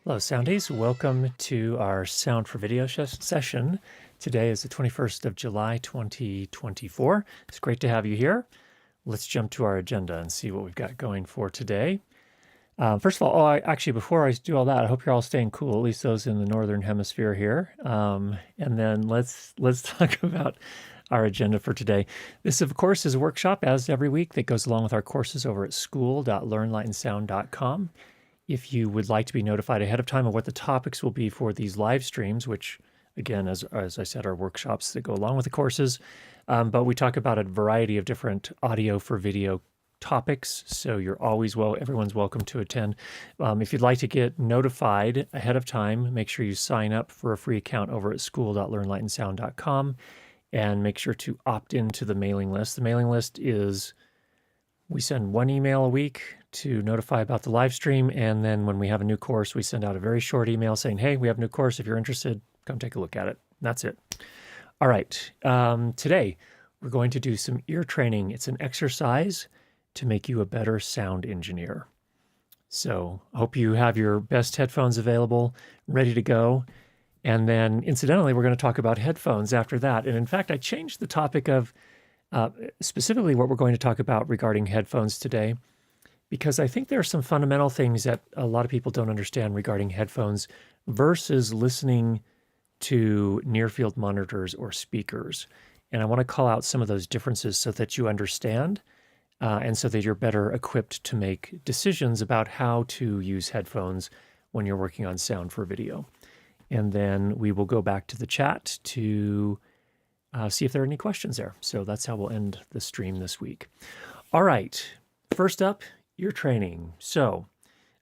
Hello, Soundies. Welcome to our Sound for Video session. Today is the 21st of July, 2024. It's great to have you here. Let's jump to our agenda and see what we've got going for today. First of all, actually, before I do all that, I hope you're all staying cool, at least those in the Northern Hemisphere here. And then let's talk about our agenda for today. This, of course, is a workshop, as every week, that goes along with our courses over at school.learnlightandsound.com. If you would like to be notified ahead of time of what the topics will be for these live streams, which, again, as I said, are workshops that go along with the courses, but we talk about a variety of different audio for video topics, so you're always everyone's welcome to attend. If you'd like to get notified ahead of time, make sure you sign up for a free account over at school.learnlightandsound.com and make sure to opt into the mailing list. The mailing list is, we send one email a week to notify about the live stream, and then when we have a new course, we send out a very short email saying, hey, we have a new course. If you're interested, come take a look at it. That's it. All right. Today, we're going to do some ear training. It's an exercise to make you a better sound engineer. So I hope you have your best headphones available, ready to go. And then, incidentally, we're going to talk about headphones after that. And in fact, I changed the topic of specifically what we're going to talk about regarding headphones today, because I think there are some fundamental things that a lot of people don't understand regarding headphones versus listening to near-field monitors or speakers. And I want to call out some of those differences so that you understand and so that you're better equipped to make decisions about how to use headphones when you're working on sound for video. And then we will go back to the chat to see if there are any questions there. So that's how we'll end the stream this week. All right, first up, ear training. So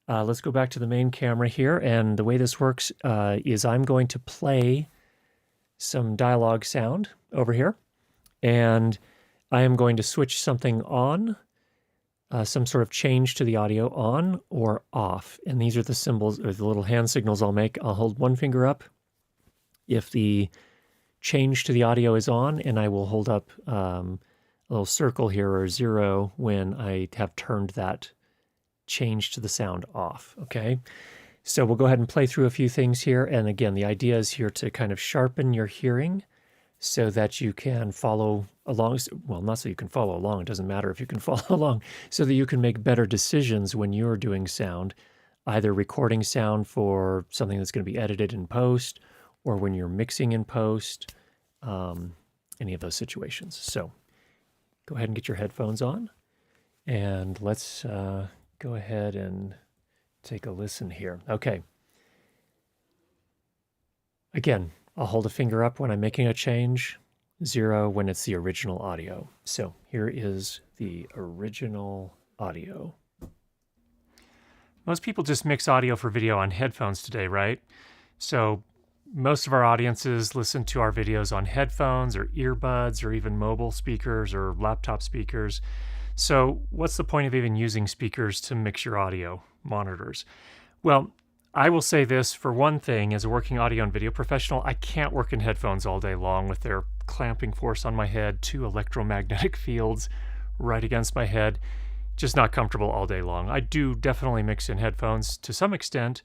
let's go back to the main camera here. And the way this works is I'm going to play some dialogue sound over here. And I am going to switch something on, some sort of change to the audio on or off. And these are the symbols, or the little hand signals I'll make. I'll hold one finger up if the change to the audio is on, and I will hold up a little circle here, or 0, when I have turned that change to the sound off, okay? So we'll go ahead and play through a few things here, and again, the idea is here to kind of sharpen your hearing so that you can follow along. Well, not so you can follow along, it doesn't matter if you can follow along, so that you can make better decisions when you're doing sound, either recording sound for something that's going to be edited in post, or when you're mixing in post, any of those situations. So go ahead and get your headphones on, and let's go ahead and take a listen here. Okay. Again, I'll hold a finger up when I'm making a change, 0 when it's the original audio. So here is the original audio. Most people just mix audio for video on headphones today, right? So most of our audiences listen to our videos on headphones or earbuds or even mobile speakers or laptop speakers. So what's the point of even using speakers to mix your audio monitors? Well, I will say this, for one thing, as a working audio and video professional, I can't work in headphones all day long with their clamping force on my head, 2 electromagnetic fields right against my head. Just not comfortable all day long. I do definitely mix in headphones to some extent,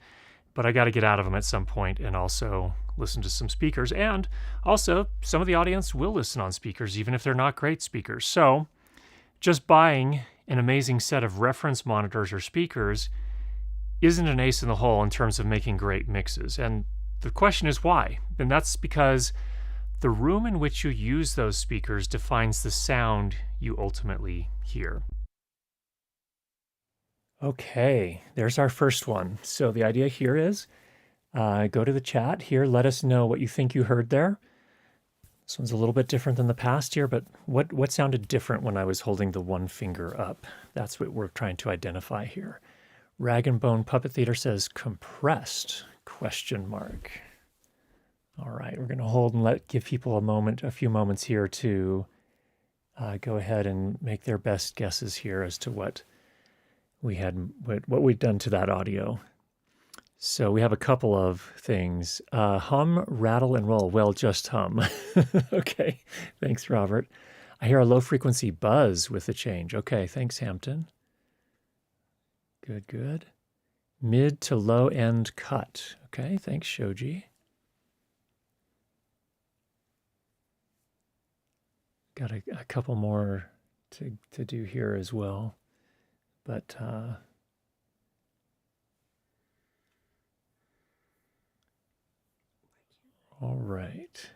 but I got to get out of them at some point and also listen to some speakers. And also, some of the audience will listen on speakers, even if they're not great speakers. So just buying an amazing set of reference monitors or speakers isn't an ace in the hole in terms of making great mixes. And the question is why? And that's because the room in which you use those speakers defines the sound you ultimately hear. Okay, there's our first one. So the idea here is go to the chat here. Let us know what you think you heard there. This one's a little bit different than the past here, but what sounded different when I was holding the one finger up? That's what we're trying to identify here. Rag and Bone Puppet Theater says compressed, question mark. All right, we're going to hold and give people a few moments here to go ahead and make their best guesses here as to what we've done to that audio. So we have a couple of things. Hum, rattle, and roll. Well, just hum. Okay, thanks, Robert. I hear a low frequency buzz with the change. Okay, thanks, Hampton. Good, good. Mid to low end cut. Okay, thanks, Shoji. Got a couple more to do here as well. But all right.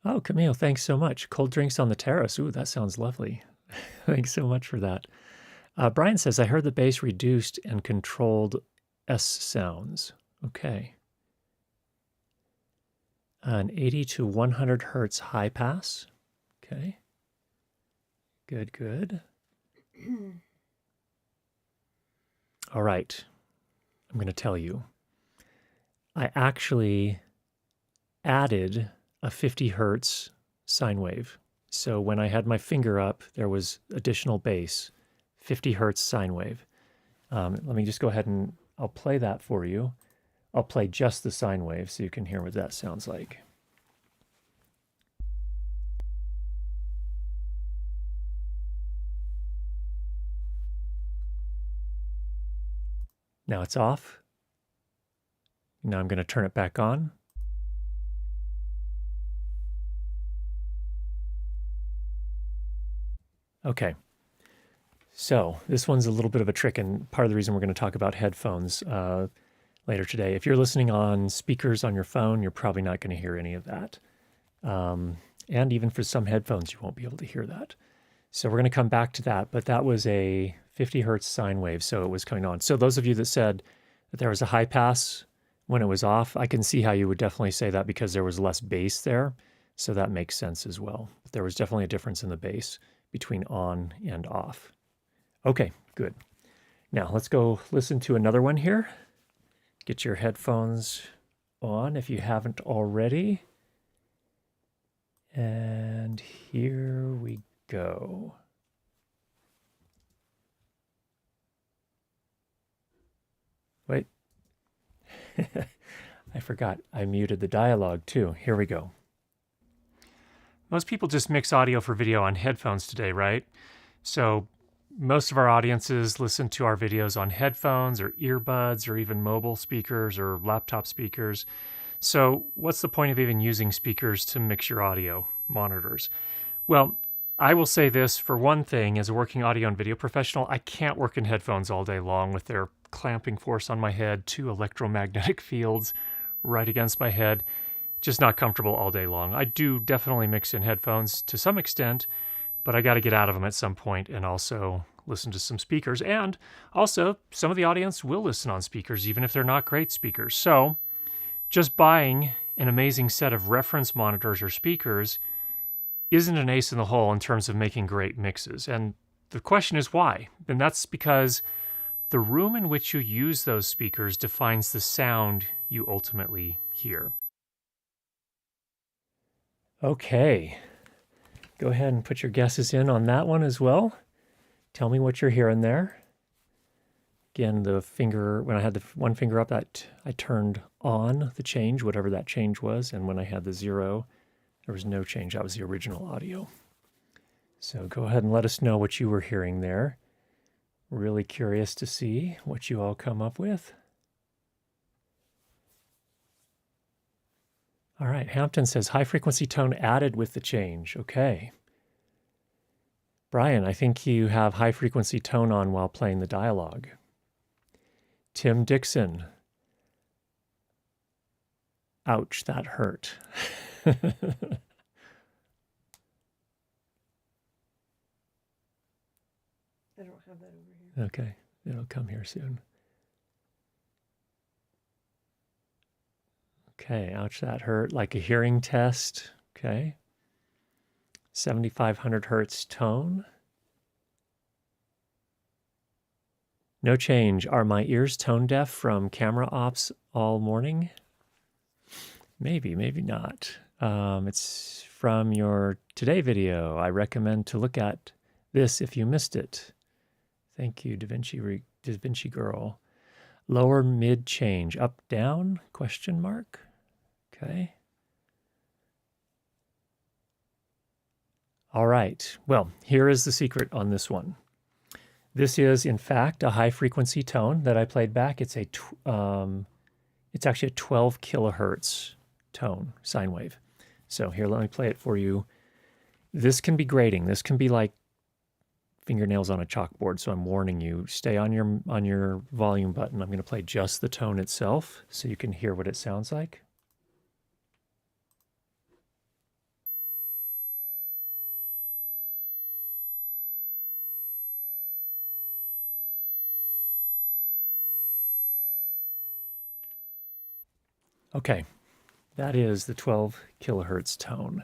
Oh, Camille, thanks so much. Cold drinks on the terrace. Ooh, that sounds lovely. Thanks so much for that. Brian says, I heard the bass reduced and controlled S sounds. Okay. An 80 to 100 hertz high pass. Okay. Good, good. All right. I'm going to tell you. I actually added a 50 hertz sine wave. So when I had my finger up, there was additional bass, 50 hertz sine wave. Let me just go ahead and I'll play that for you. I'll play just the sine wave so you can hear what that sounds like. Now it's off. Now I'm going to turn it back on. Okay. So this one's a little bit of a trick, and part of the reason we're going to talk about headphones later today. If you're listening on speakers on your phone, you're probably not going to hear any of that. And even for some headphones, you won't be able to hear that. So we're going to come back to that, but that was a 50 hertz sine wave, so it was coming on. So those of you that said that there was a high pass when it was off, I can see how you would definitely say that because there was less bass there. So that makes sense as well. There was definitely a difference in the bass between on and off. Okay, good. Now let's go listen to another one here. Get your headphones on if you haven't already. And here we go. Wait. I forgot. I muted the dialogue too. Here we go. Most people just mix audio for video on headphones today, right? So most of our audiences listen to our videos on headphones or earbuds or even mobile speakers or laptop speakers. So what's the point of even using speakers to mix your audio monitors? Well, I will say this, for one thing, as a working audio and video professional, I can't work in headphones all day long with their clamping force on my head, 2 electromagnetic fields right against my head. Just not comfortable all day long. I do definitely mix in headphones to some extent, but I got to get out of them at some point and also listen to some speakers. And also, some of the audience will listen on speakers, even if they're not great speakers. So just buying an amazing set of reference monitors or speakers isn't an ace in the hole in terms of making great mixes. And the question is why? And that's because the room in which you use those speakers defines the sound you ultimately hear. Okay. Go ahead and put your guesses in on that one as well. Tell me what you're hearing there. Again, the finger, when I had the one finger up, that I turned on the change, whatever that change was. And when I had the 0, there was no change. That was the original audio. So go ahead and let us know what you were hearing there. Really curious to see what you all come up with. All right, Hampton says high frequency tone added with the change. Okay. Brian, I think you have high frequency tone on while playing the dialogue. Tim Dixon. Ouch, that hurt. I don't have that over here. Okay, it'll come here soon. Okay, ouch, that hurt. Like a hearing test. Okay. 7,500 hertz tone. No change. Are my ears tone deaf from camera ops all morning? Maybe, maybe not. It's from your today video. I recommend to look at this if you missed it. Thank you, Da Vinci Girl. Lower mid change. Up, down? Question mark. Okay. All right. Well, here is the secret on this one. This is, in fact, a high frequency tone that I played back. It's actually a 12 kilohertz tone, sine wave. So here, let me play it for you. This can be grating. This can be like fingernails on a chalkboard. So I'm warning you, stay on your volume button. I'm going to play just the tone itself so you can hear what it sounds like. Okay, that is the 12 kilohertz tone.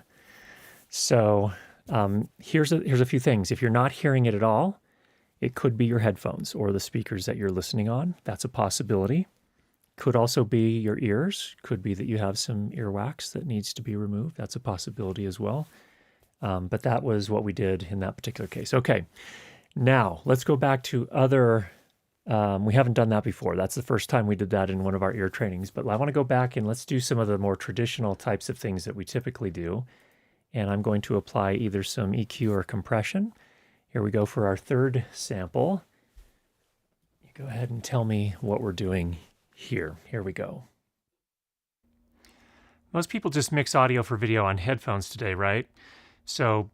So here's a few things. If you're not hearing it at all, it could be your headphones or the speakers that you're listening on. That's a possibility. Could also be your ears. Could be that you have some earwax that needs to be removed. That's a possibility as well. But that was what we did in that particular case. Okay, now let's go back to other. We haven't done that before. That's the first time we did that in one of our ear trainings. But I want to go back and let's do some of the more traditional types of things that we typically do. And I'm going to apply either some EQ or compression. Here we go for our third sample. You go ahead and tell me what we're doing here. Here we go. Most people just mix audio for video on headphones today, right? So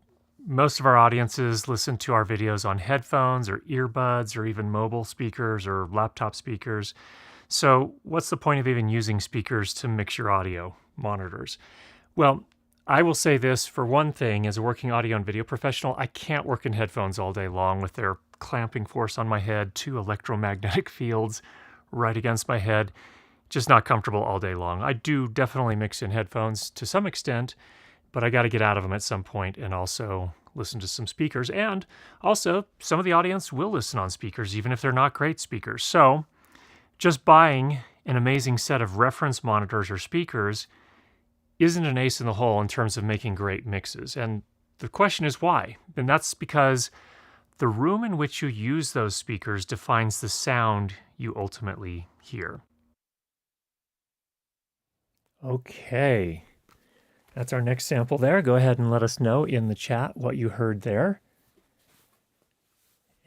most of our audiences listen to our videos on headphones or earbuds or even mobile speakers or laptop speakers. So what's the point of even using speakers to mix your audio monitors? Well, I will say this, for one thing, as a working audio and video professional, I can't work in headphones all day long with their clamping force on my head, 2 electromagnetic fields right against my head. Just not comfortable all day long. I do definitely mix in headphones to some extent, but I got to get out of them at some point and also listen to some speakers. And also, some of the audience will listen on speakers, even if they're not great speakers. So just buying an amazing set of reference monitors or speakers isn't an ace in the hole in terms of making great mixes. And the question is why? And that's because the room in which you use those speakers defines the sound you ultimately hear. Okay, that's our next sample there. Go ahead and let us know in the chat what you heard there.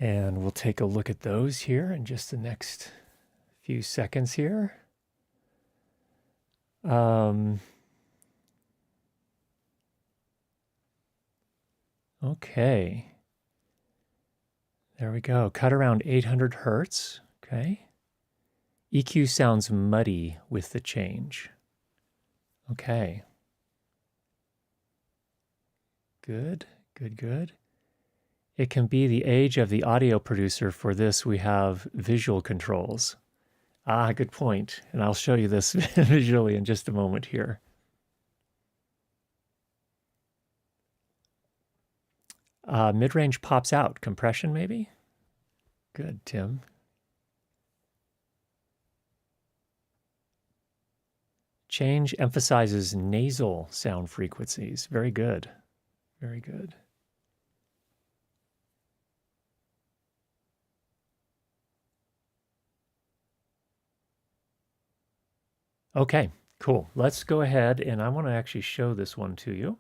And we'll take a look at those here in just the next few seconds here. Okay. There we go. Cut around 800 hertz. Okay. EQ sounds muddy with the change. Okay. Good, good, good. It can be the age of the audio producer. For this, we have visual controls. Ah, good point. And I'll show you this visually in just a moment here. Mid-range pops out. Compression, maybe? Good, Tim. Change emphasizes nasal sound frequencies. Very good. Very good. Okay, cool. Let's go ahead, and I want to actually show this one to you.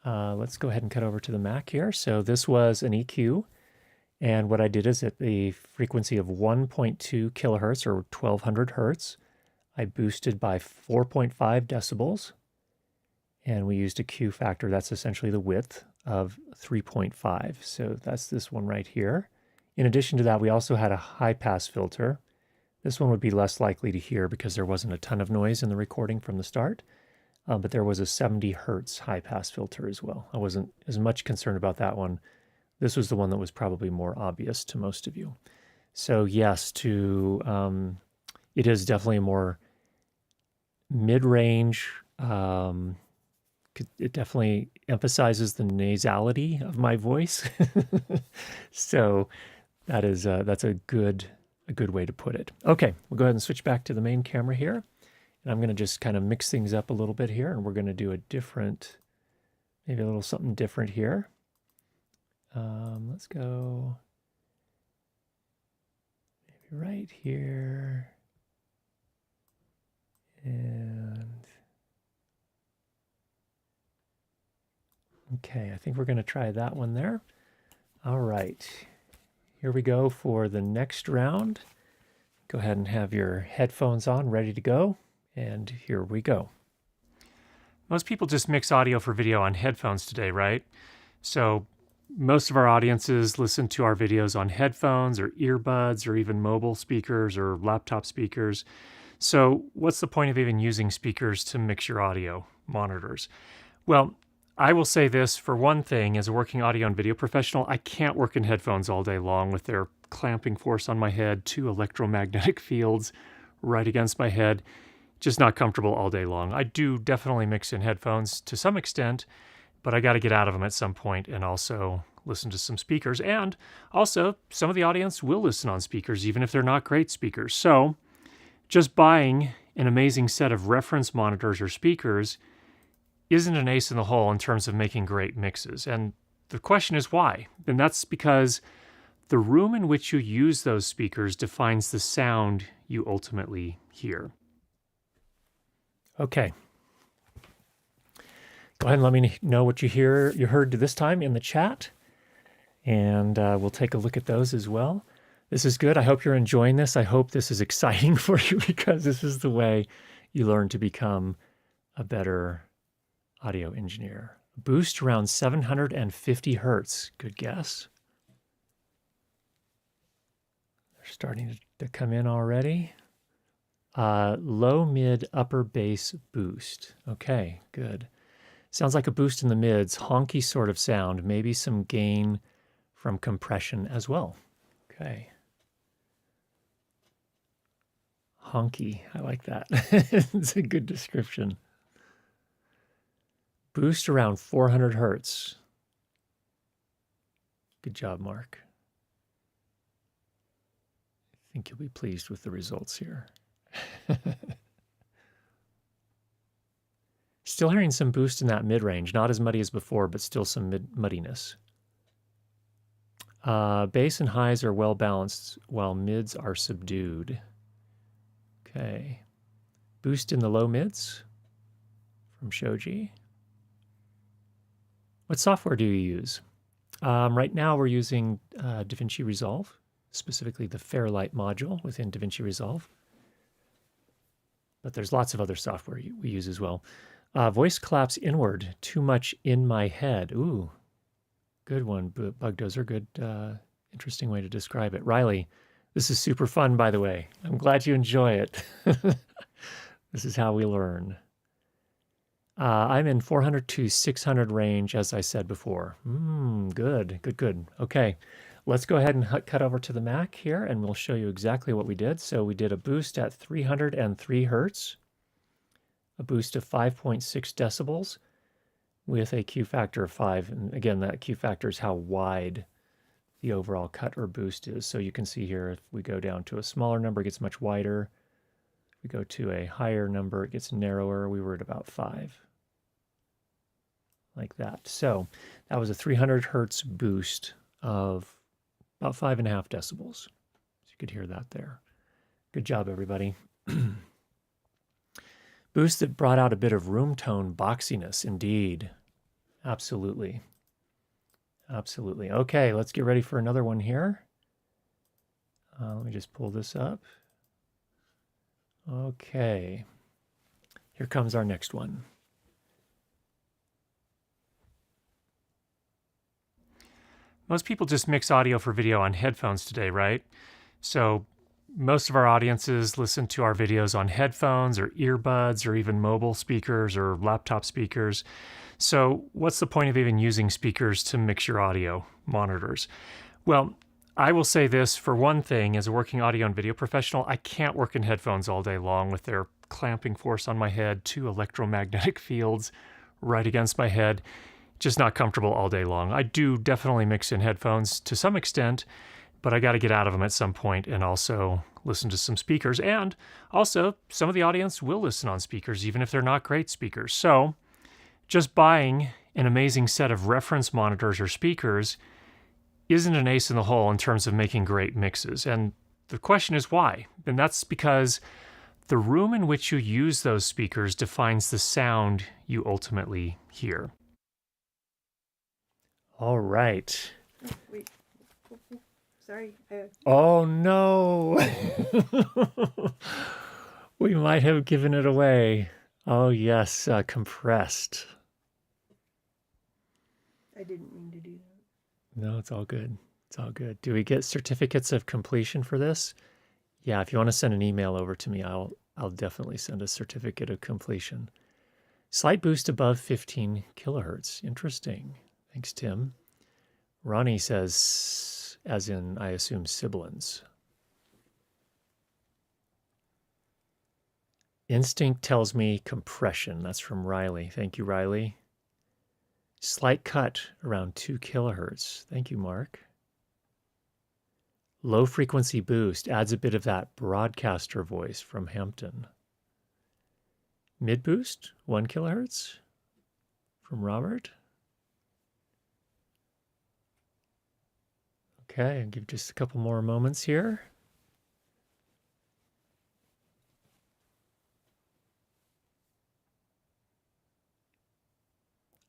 Let's go ahead and cut over to the Mac here. So this was an EQ, and what I did is at the frequency of 1.2 kilohertz or 1200 hertz, I boosted by 4.5 decibels, and we used a Q factor. That's essentially the width of 3.5. So that's this one right here. In addition to that, we also had a high pass filter. This one would be less likely to hear because there wasn't a ton of noise in the recording from the start. But there was a 70 hertz high pass filter as well. I wasn't as much concerned about that one. This was the one that was probably more obvious to most of you. So yes, it is definitely a more mid-range. It definitely emphasizes the nasality of my voice. So that's a good way to put it. Okay, we'll go ahead and switch back to the main camera here. And I'm going to just kind of mix things up a little bit here, and we're going to do maybe a little something different here. Let's go maybe right here. And Okay, I think we're going to try that one there. All right, here we go for the next round. Go ahead and have your headphones on, ready to go, and here we go. Most people just mix audio for video on headphones today, right? So most of our audiences listen to our videos on headphones or earbuds or even mobile speakers or laptop speakers. So what's the point of even using speakers to mix your audio monitors? Well, I will say this, for one thing, as a working audio and video professional, I can't work in headphones all day long with their clamping force on my head, 2 electromagnetic fields right against my head. Just not comfortable all day long. I do definitely mix in headphones to some extent, but I got to get out of them at some point and also listen to some speakers. And also, some of the audience will listen on speakers, even if they're not great speakers. So just buying an amazing set of reference monitors or speakers isn't an ace in the hole in terms of making great mixes. And the question is why? And that's because the room in which you use those speakers defines the sound you ultimately hear. Okay. Go ahead and let me know what you heard this time in the chat, and we'll take a look at those as well. This is good. I hope you're enjoying this. I hope this is exciting for you, because this is the way you learn to become a better audio engineer. Boost around 750 hertz. Good guess. They're starting to come in already. Low, mid, upper bass boost. Okay, good. Sounds like a boost in the mids, honky sort of sound, maybe some gain from compression as well. Okay. Honky, I like that. It's a good description. Boost around 400 hertz. Good job, Mark. I think you'll be pleased with the results here. Still hearing some boost in that mid-range, not as muddy as before, but still some muddiness. Bass and highs are well balanced, while mids are subdued. Okay. Boost in the low mids from Shoji. What software do you use? Right now we're using DaVinci Resolve, specifically the Fairlight module within DaVinci Resolve. But there's lots of other software we use as well. Voice collapse inward, too much in my head. Ooh, good one, Bugdozer. Good, interesting way to describe it. Riley, this is super fun, by the way. I'm glad you enjoy it. This is how we learn. I'm in 400 to 600 range, as I said before. Good, good, good. Okay, let's go ahead and cut over to the Mac here, and we'll show you exactly what we did. So we did a boost at 303 hertz, a boost of 5.6 decibels with a Q factor of 5. And again, that Q factor is how wide the overall cut or boost is. So you can see here, if we go down to a smaller number, it gets much wider. If we go to a higher number, it gets narrower. We were at about 5. Like that. So that was a 300 hertz boost of about 5.5 decibels. So you could hear that there. Good job, everybody. Boost that brought out a bit of room tone boxiness, indeed. Absolutely. Absolutely. Okay, let's get ready for another one here. Let me just pull this up. Okay. Here comes our next one. Most people just mix audio for video on headphones today, right? So most of our audiences listen to our videos on headphones or earbuds or even mobile speakers or laptop speakers. So what's the point of even using speakers to mix your audio monitors? Well, I will say this, for one thing, as a working audio and video professional, I can't work in headphones all day long with their clamping force on my head, 2 electromagnetic fields right against my head. Just not comfortable all day long. I do definitely mix in headphones to some extent, but I got to get out of them at some point and also listen to some speakers. And also, some of the audience will listen on speakers, even if they're not great speakers. So just buying an amazing set of reference monitors or speakers isn't an ace in the hole in terms of making great mixes. And the question is why? And that's because the room in which you use those speakers defines the sound you ultimately hear. All right. Oh, wait. Oh, oh, sorry. Oh no. We might have given it away. Oh yes, compressed. I didn't mean to do that. No, it's all good. It's all good. Do we get certificates of completion for this? Yeah, if you want to send an email over to me, I'll definitely send a certificate of completion. Slight boost above 15 kilohertz. Interesting. Thanks, Tim. Ronnie says, as in, I assume, sibilants. Instinct tells me compression. That's from Riley. Thank you, Riley. Slight cut around 2 kilohertz. Thank you, Mark. Low frequency boost adds a bit of that broadcaster voice from Hampton. Mid boost, 1 kilohertz from Robert. Okay, I'll give just a couple more moments here.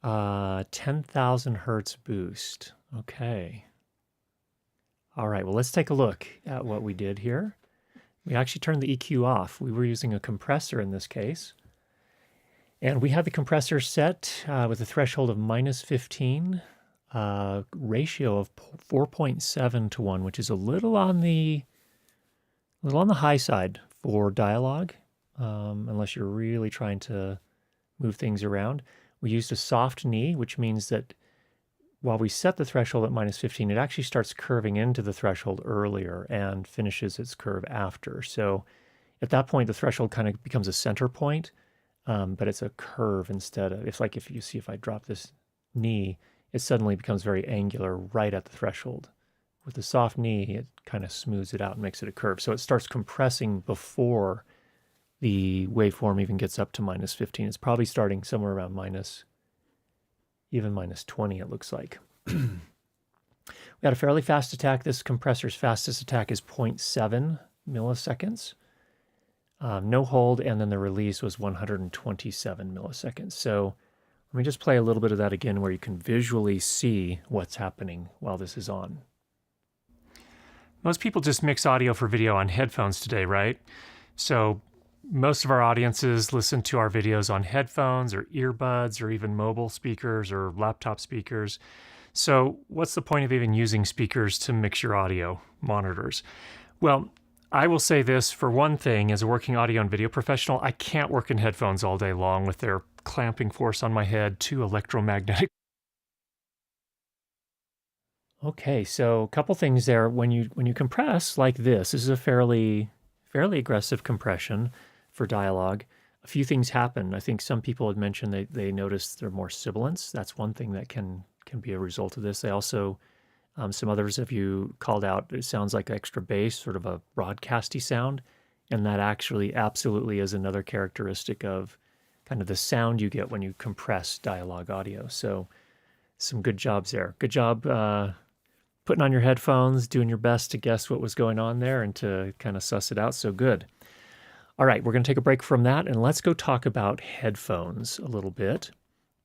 Uh, 10,000 hertz boost. Okay. All right, well, let's take a look at what we did here. We actually turned the EQ off. We were using a compressor in this case. And we had the compressor set with a threshold of minus 15, ratio of 4.7 to 1, which is a little on the high side for dialogue, unless you're really trying to move things around. We used a soft knee, which means that while we set the threshold at minus 15, it actually starts curving into the threshold earlier and finishes its curve after. So at that point, the threshold kind of becomes a center point, but it's a curve instead of, it's like if you see if I drop this knee, it suddenly becomes very angular right at the threshold. With the soft knee, it kind of smooths it out and makes it a curve. So it starts compressing before the waveform even gets up to minus 15. It's probably starting somewhere around even minus 20, it looks like. We had a fairly fast attack. This compressor's fastest attack is 0.7 milliseconds. No hold, and then the release was 127 milliseconds. So let me just play a little bit of that again where you can visually see what's happening while this is on. Most people just mix audio for video on headphones today, right? So most of our audiences listen to our videos on headphones or earbuds or even mobile speakers or laptop speakers. So what's the point of even using speakers to mix your audio monitors? Well, I will say this, for one thing, as a working audio and video professional, I can't work in headphones all day long with their clamping force on my head, too electromagnetic. Okay, so a couple things there. When you compress like this is a fairly aggressive compression for dialogue. A few things happen. I think some people had mentioned they noticed there are more sibilants. That's one thing that can be a result of this. They also, some others of you called out, it sounds like extra bass, sort of a broadcasty sound. And that actually absolutely is another characteristic of kind of the sound you get when you compress dialogue audio. So some good jobs there. Good job putting on your headphones, doing your best to guess what was going on there and to kind of suss it out. So good. All right, we're going to take a break from that and let's go talk about headphones a little bit.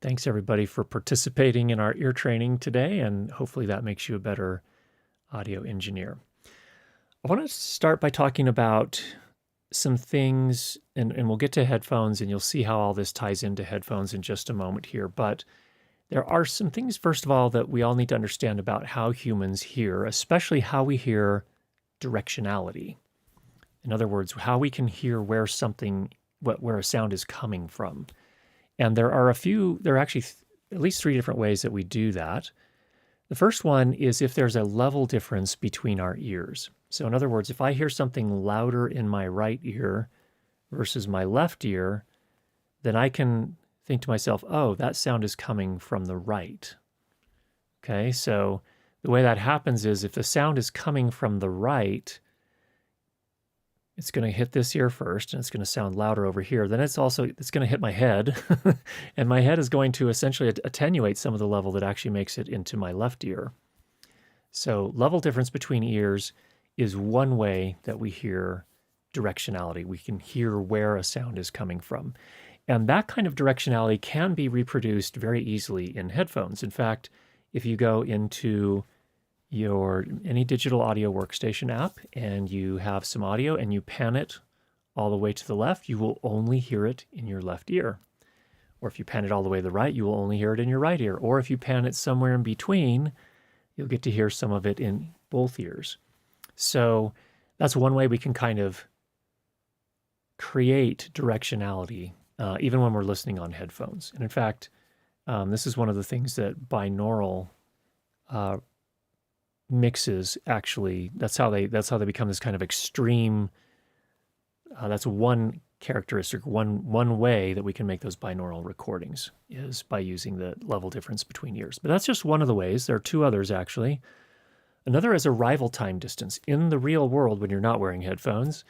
Thanks everybody for participating in our ear training today, and hopefully that makes you a better audio engineer. I want to start by talking about some things, and we'll get to headphones, and you'll see how all this ties into headphones in just a moment here. But there are some things, first of all, that we all need to understand about how humans hear, especially how we hear directionality. In other words, how we can hear where where a sound is coming from. And there are actually at least 3 different ways that we do that. The first one is if there's a level difference between our ears. So in other words, if I hear something louder in my right ear versus my left ear, then I can think to myself, oh, that sound is coming from the right. Okay, so the way that happens is if the sound is coming from the right, it's going to hit this ear first, and it's going to sound louder over here. Then it's going to hit my head, and my head is going to essentially attenuate some of the level that actually makes it into my left ear. So level difference between ears is one way that we hear directionality. We can hear where a sound is coming from. And that kind of directionality can be reproduced very easily in headphones. In fact, if you go into your any digital audio workstation app and you have some audio and you pan it all the way to the left, you will only hear it in your left ear. Or if you pan it all the way to the right, you will only hear it in your right ear. Or if you pan it somewhere in between, you'll get to hear some of it in both ears. So that's one way we can kind of create directionality, even when we're listening on headphones. And in fact, this is one of the things that binaural mixes actually, that's how they become this kind of extreme, that's one characteristic, one way that we can make those binaural recordings is by using the level difference between ears. But that's just one of the ways. There are two others actually. Another is arrival time distance. In the real world, when you're not wearing headphones,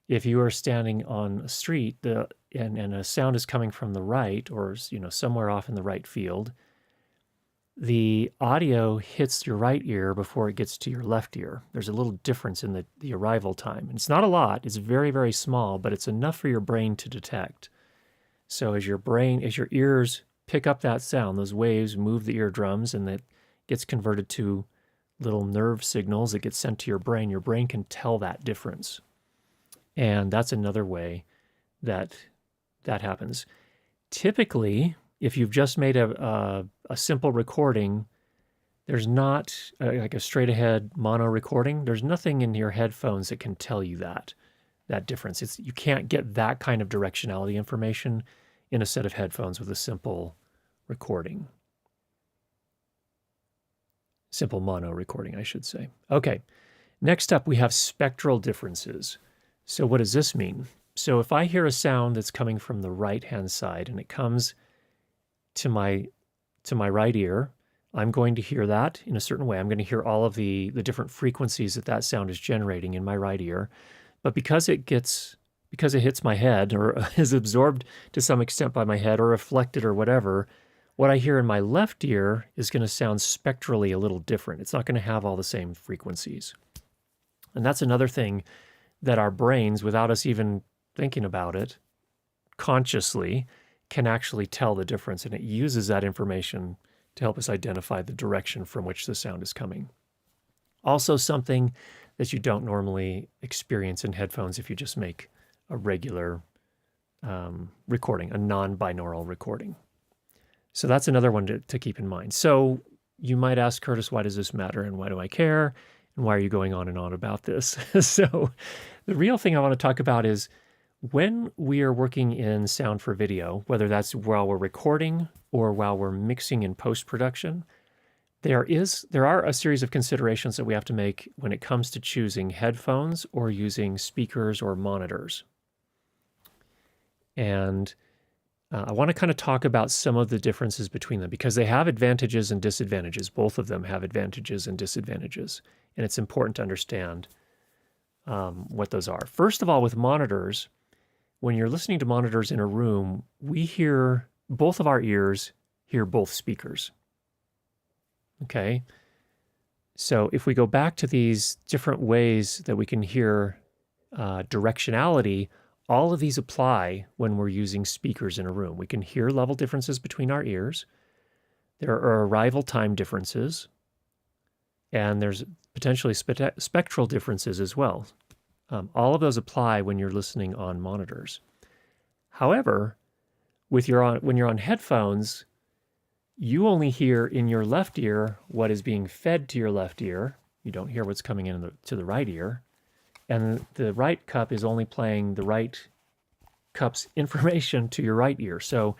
if you are standing on a street and a sound is coming from the right or somewhere off in the right field, the audio hits your right ear before it gets to your left ear. There's a little difference in the arrival time. It's not a lot. It's very, very small, but it's enough for your brain to detect. So as your ears pick up that sound, those waves move the eardrums and that gets converted to little nerve signals that get sent to your brain. Your brain can tell that difference. And that's another way that happens. Typically, if you've just made a simple recording, there's not like a straight ahead mono recording. There's nothing in your headphones that can tell you that difference. You can't get that kind of directionality information in a set of headphones with a simple recording. Simple mono recording, I should say. Okay, next up we have spectral differences. So what does this mean? So if I hear a sound that's coming from the right-hand side and it comes to my right ear, I'm going to hear that in a certain way. I'm going to hear all of the different frequencies that sound is generating in my right ear. But because it hits my head or is absorbed to some extent by my head or reflected or whatever, what I hear in my left ear is going to sound spectrally a little different. It's not going to have all the same frequencies. And that's another thing that our brains, without us even thinking about it consciously, can actually tell the difference. And it uses that information to help us identify the direction from which the sound is coming. Also something that you don't normally experience in headphones if you just make a regular recording, a non-binaural recording. So that's another one to keep in mind. So you might ask, Curtis, why does this matter and why do I care? And why are you going on and on about this? So the real thing I want to talk about is when we are working in sound for video, whether that's while we're recording or while we're mixing in post-production, there are a series of considerations that we have to make when it comes to choosing headphones or using speakers or monitors. And I want to kind of talk about some of the differences between them because they have advantages and disadvantages. Both of them have advantages and disadvantages, and it's important to understand what those are. First of all, with monitors, when you're listening to monitors in a room, both of our ears hear both speakers. Okay? So if we go back to these different ways that we can hear directionality, all of these apply when we're using speakers in a room. We can hear level differences between our ears. There are arrival time differences, and there's potentially spectral differences as well. All of those apply when you're listening on monitors. However, when you're on headphones, you only hear in your left ear what is being fed to your left ear. You don't hear what's coming in to the right ear. And the right cup is only playing the right cup's information to your right ear. So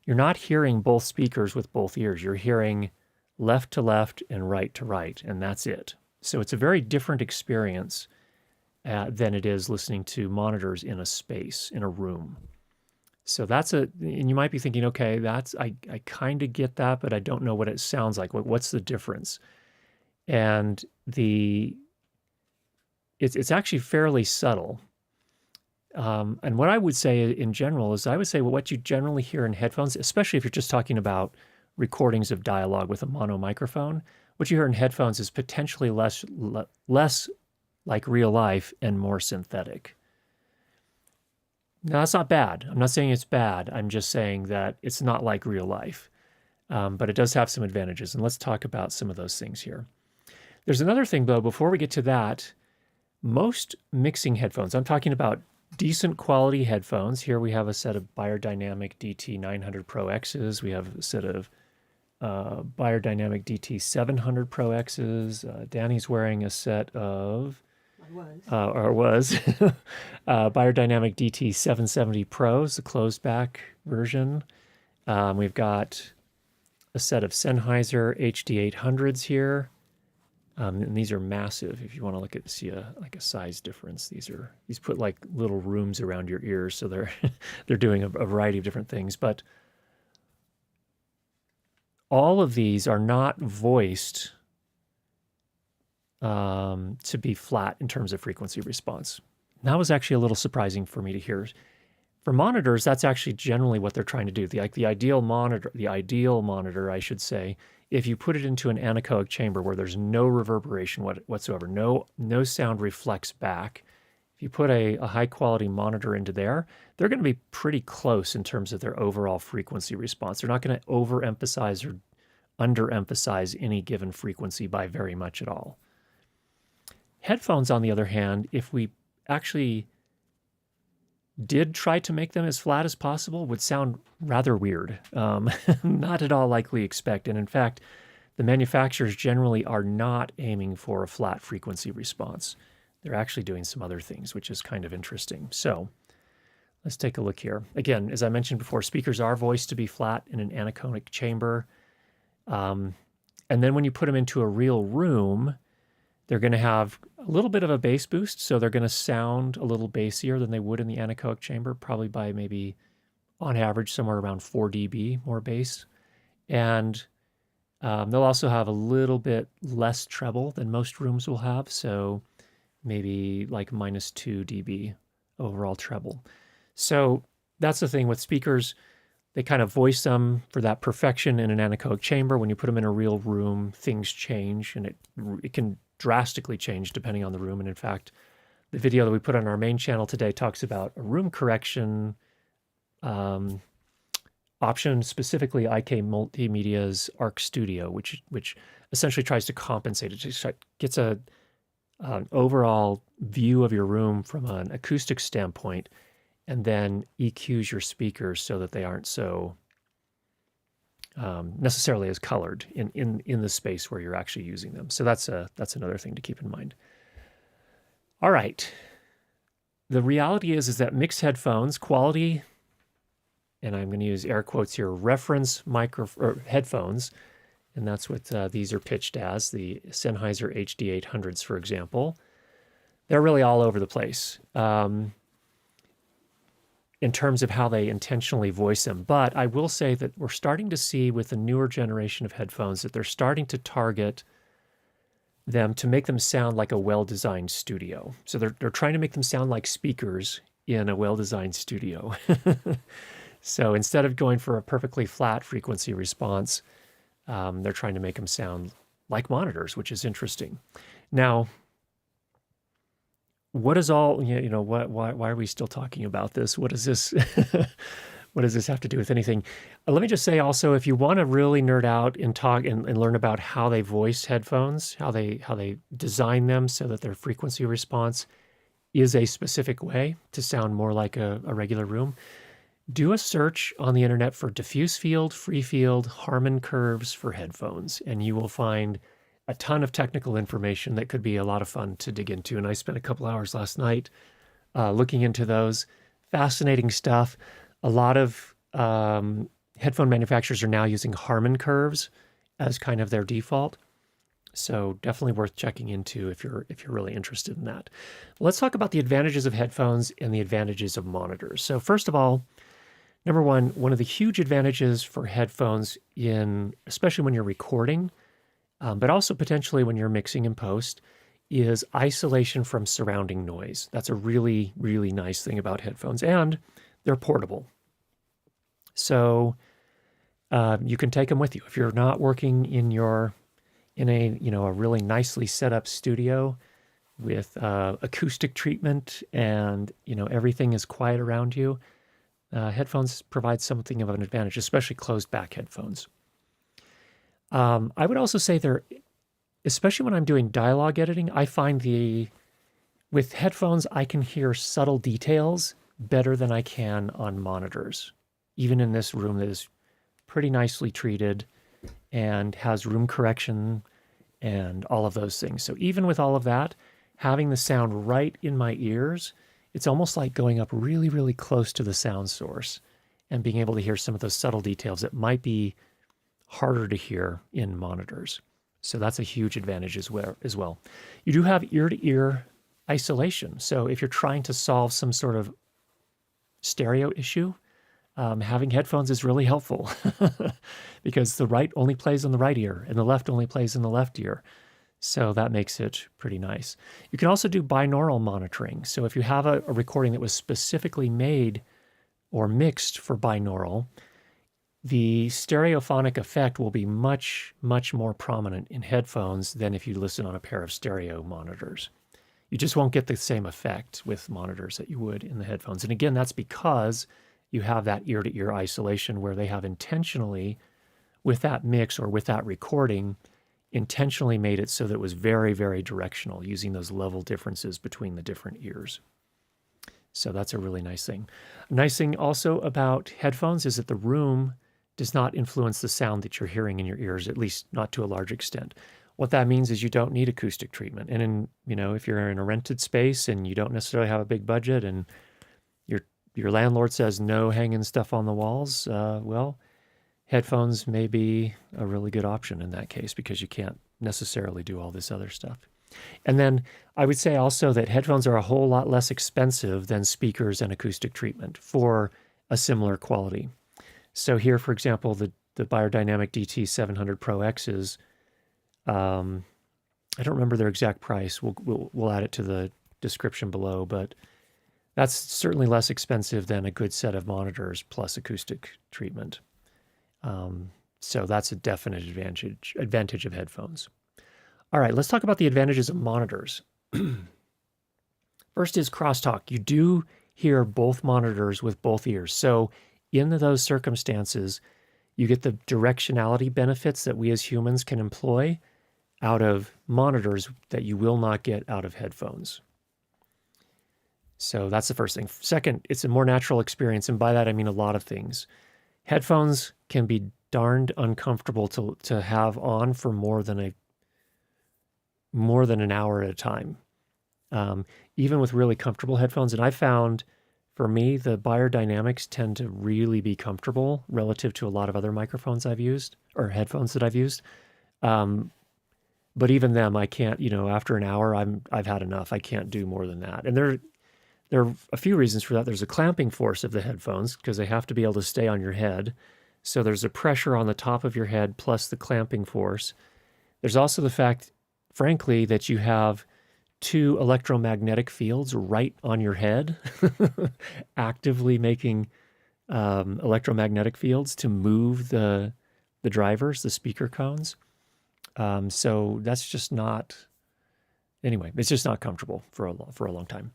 you're not hearing both speakers with both ears. You're hearing left to left and right to right, and that's it. So it's a very different experience than it is listening to monitors in a space, in a room. So and you might be thinking, okay, I kind of get that, but I don't know what it sounds like. What's the difference? And it's actually fairly subtle. And what I would say in general is what you generally hear in headphones, especially if you're just talking about recordings of dialogue with a mono microphone, what you hear in headphones is potentially less like real life and more synthetic. Now, that's not bad. I'm not saying it's bad. I'm just saying that it's not like real life. but it does have some advantages. And let's talk about some of those things here. There's another thing, though, before we get to that. Most mixing headphones, I'm talking about decent quality headphones. Here we have a set of Beyerdynamic DT900 Pro X's. We have a set of Beyerdynamic DT700 Pro X's. Danny's wearing a set of, was, Beyerdynamic DT770 Pros, the closed back version. We've got a set of Sennheiser HD800s here. And these are massive. If you want to look at see like a size difference, these put like little rooms around your ears, so they're they're doing a variety of different things. But all of these are not voiced to be flat in terms of frequency response. And that was actually a little surprising for me to hear. For monitors, that's actually generally what they're trying to do. The ideal monitor, I should say, if you put it into an anechoic chamber where there's no reverberation whatsoever, no sound reflects back, if you put a high quality monitor into there, they're going to be pretty close in terms of their overall frequency response. They're not going to overemphasize or underemphasize any given frequency by very much at all. Headphones, on the other hand, if we actually did try to make them as flat as possible, would sound rather weird. Not at all like we expect. And in fact, the manufacturers generally are not aiming for a flat frequency response. They're actually doing some other things, which is kind of interesting. So let's take a look here. Again, as I mentioned before, speakers are voiced to be flat in an anechoic chamber. And then when you put them into a real room, they're going to have a little bit of a bass boost, so they're going to sound a little bassier than they would in the anechoic chamber, probably by maybe, on average, somewhere around 4 dB more bass. And they'll also have a little bit less treble than most rooms will have, so maybe like -2 dB overall treble. So that's the thing with speakers. They kind of voice them for that perfection in an anechoic chamber. When you put them in a real room, things change, and it can drastically change depending on the room. And in fact, the video that we put on our main channel today talks about a room correction option, specifically IK Multimedia's Arc Studio, which essentially tries to compensate. It just gets an overall view of your room from an acoustic standpoint, and then EQs your speakers so that they aren't so necessarily as colored in the space where you're actually using them. So that's another thing to keep in mind. All right. The reality is that mixed headphones, quality, and I'm going to use air quotes here, reference headphones, and that's what these are pitched as, the Sennheiser HD800s, for example. They're really all over the place in terms of how they intentionally voice them. But I will say that we're starting to see with the newer generation of headphones that they're starting to target them to make them sound like a well-designed studio. So they're trying to make them sound like speakers in a well-designed studio. So instead of going for a perfectly flat frequency response, they're trying to make them sound like monitors, which is interesting. Now, what is all, why are we still talking about this? What is this? What does this have to do with anything? Let me just say also, if you want to really nerd out and talk and learn about how they voice headphones, how they design them so that their frequency response is a specific way to sound more like a regular room, do a search on the internet for diffuse field, free field, Harman curves for headphones, and you will find a ton of technical information that could be a lot of fun to dig into. And I spent a couple hours last night looking into those. Fascinating stuff. A lot of headphone manufacturers are now using Harman curves as kind of their default. So definitely worth checking into if you're really interested in that. Let's talk about the advantages of headphones and the advantages of monitors. So first of all, number one of the huge advantages for headphones especially when you're recording, but also potentially when you're mixing in post, is isolation from surrounding noise. That's a really, really nice thing about headphones, and they're portable. So you can take them with you. If you're not working in a really nicely set up studio with acoustic treatment and everything is quiet around you, headphones provide something of an advantage, especially closed back headphones. I would also say especially when I'm doing dialogue editing, I find with headphones, I can hear subtle details better than I can on monitors. Even in this room that is pretty nicely treated and has room correction and all of those things. So even with all of that, having the sound right in my ears, it's almost like going up really, really close to the sound source and being able to hear some of those subtle details that might be harder to hear in monitors. So that's a huge advantage as well. You do have ear-to-ear isolation. So if you're trying to solve some sort of stereo issue, having headphones is really helpful because the right only plays in the right ear and the left only plays in the left ear. So that makes it pretty nice. You can also do binaural monitoring. So if you have a recording that was specifically made or mixed for binaural, the stereophonic effect will be much, much more prominent in headphones than if you listen on a pair of stereo monitors. You just won't get the same effect with monitors that you would in the headphones. And again, that's because you have that ear-to-ear isolation where they have intentionally, with that mix or with that recording, intentionally made it so that it was very, very directional, using those level differences between the different ears. So that's a really nice thing. A nice thing also about headphones is that the room does not influence the sound that you're hearing in your ears, at least not to a large extent. What that means is you don't need acoustic treatment. And if you're in a rented space and you don't necessarily have a big budget and your landlord says no hanging stuff on the walls, well, headphones may be a really good option in that case because you can't necessarily do all this other stuff. And then I would say also that headphones are a whole lot less expensive than speakers and acoustic treatment for a similar quality. So here, for example, the Beyerdynamic DT700 Pro X's, I don't remember their exact price. We'll add it to the description below, but that's certainly less expensive than a good set of monitors plus acoustic treatment. So that's a definite advantage of headphones. All right, let's talk about the advantages of monitors. First is crosstalk. You do hear both monitors with both ears. So in those circumstances, you get the directionality benefits that we as humans can employ out of monitors that you will not get out of headphones. So that's the first thing. Second, it's a more natural experience, and by that I mean a lot of things. Headphones can be darned uncomfortable to have on for more than an hour at a time, even with really comfortable headphones. And I found, for me, the Beyerdynamics tend to really be comfortable relative to a lot of other microphones I've used or headphones that I've used. But even them, I can't. After an hour, I've had enough. I can't do more than that. And there are a few reasons for that. There's a clamping force of the headphones because they have to be able to stay on your head. So there's a pressure on the top of your head plus the clamping force. There's also the fact, frankly, that you have two electromagnetic fields right on your head, actively making electromagnetic fields to move the drivers, the speaker cones. So that's just not, anyway, it's just not comfortable for a long time.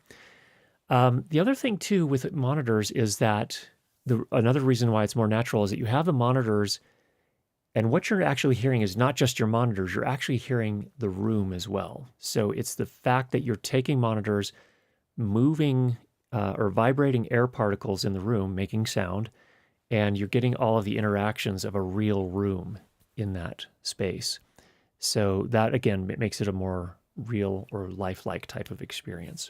The other thing too with monitors is that another reason why it's more natural is that you have the monitors, and what you're actually hearing is not just your monitors, you're actually hearing the room as well. So it's the fact that you're taking monitors, moving or vibrating air particles in the room, making sound, and you're getting all of the interactions of a real room in that space. So that, again, makes it a more real or lifelike type of experience.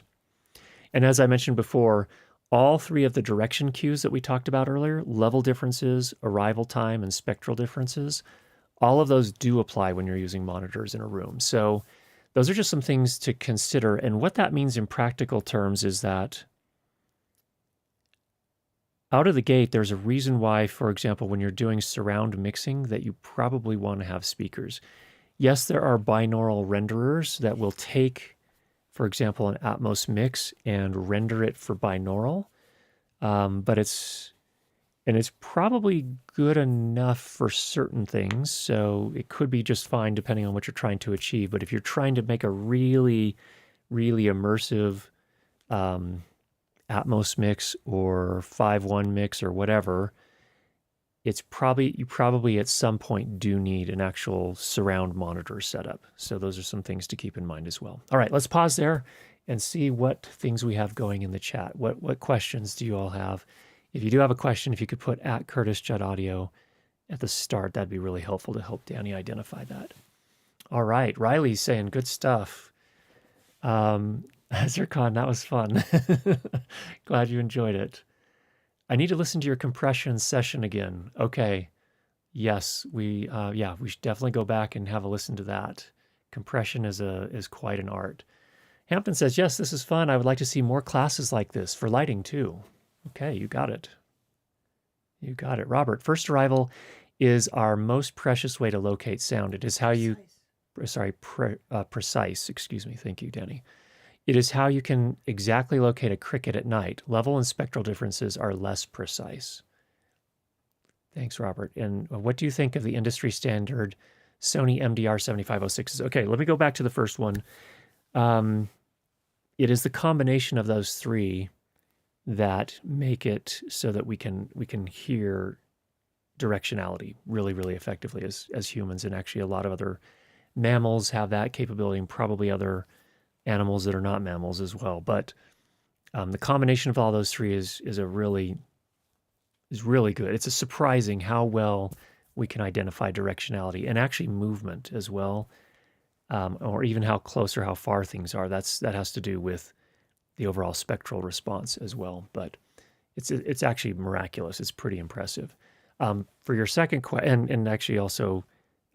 And as I mentioned before, all three of the direction cues that we talked about earlier, level differences, arrival time, and spectral differences, all of those do apply when you're using monitors in a room. So those are just some things to consider. And what that means in practical terms is that out of the gate, there's a reason why, for example, when you're doing surround mixing, that you probably want to have speakers. Yes, there are binaural renderers that will take, for example, an Atmos mix and render it for binaural, but it's probably good enough for certain things, so it could be just fine depending on what you're trying to achieve. But if you're trying to make a really, really immersive Atmos mix or 5.1 mix or whatever, you probably at some point do need an actual surround monitor setup. So those are some things to keep in mind as well. All right, let's pause there and see what things we have going in the chat. What questions do you all have? If you do have a question, if you could put at Curtis Judd Audio at the start, that'd be really helpful to help Danny identify that. All right, Riley's saying good stuff. Zircon, that was fun. Glad you enjoyed it. I need to listen to your compression session again. Okay. Yes, we should definitely go back and have a listen to that. Compression is quite an art. Hampton says, yes, this is fun. I would like to see more classes like this for lighting too. Okay, you got it. You got it. Robert, first arrival is our most precious way to locate sound. It is how you, precise, excuse me. Thank you, Danny. It is how you can exactly locate a cricket at night. Level and spectral differences are less precise. Thanks, Robert. And what do you think of the industry standard Sony MDR 7506s? Okay, let me go back to the first one. It is the combination of those three that make it so that we can hear directionality really, really effectively as humans. And actually a lot of other mammals have that capability, and probably other animals that are not mammals as well. But the combination of all those three is really good. It's a surprising how well we can identify directionality and actually movement as well, or even how close or how far things are. That has to do with the overall spectral response as well. But it's actually miraculous. It's pretty impressive. For your second question, and actually also,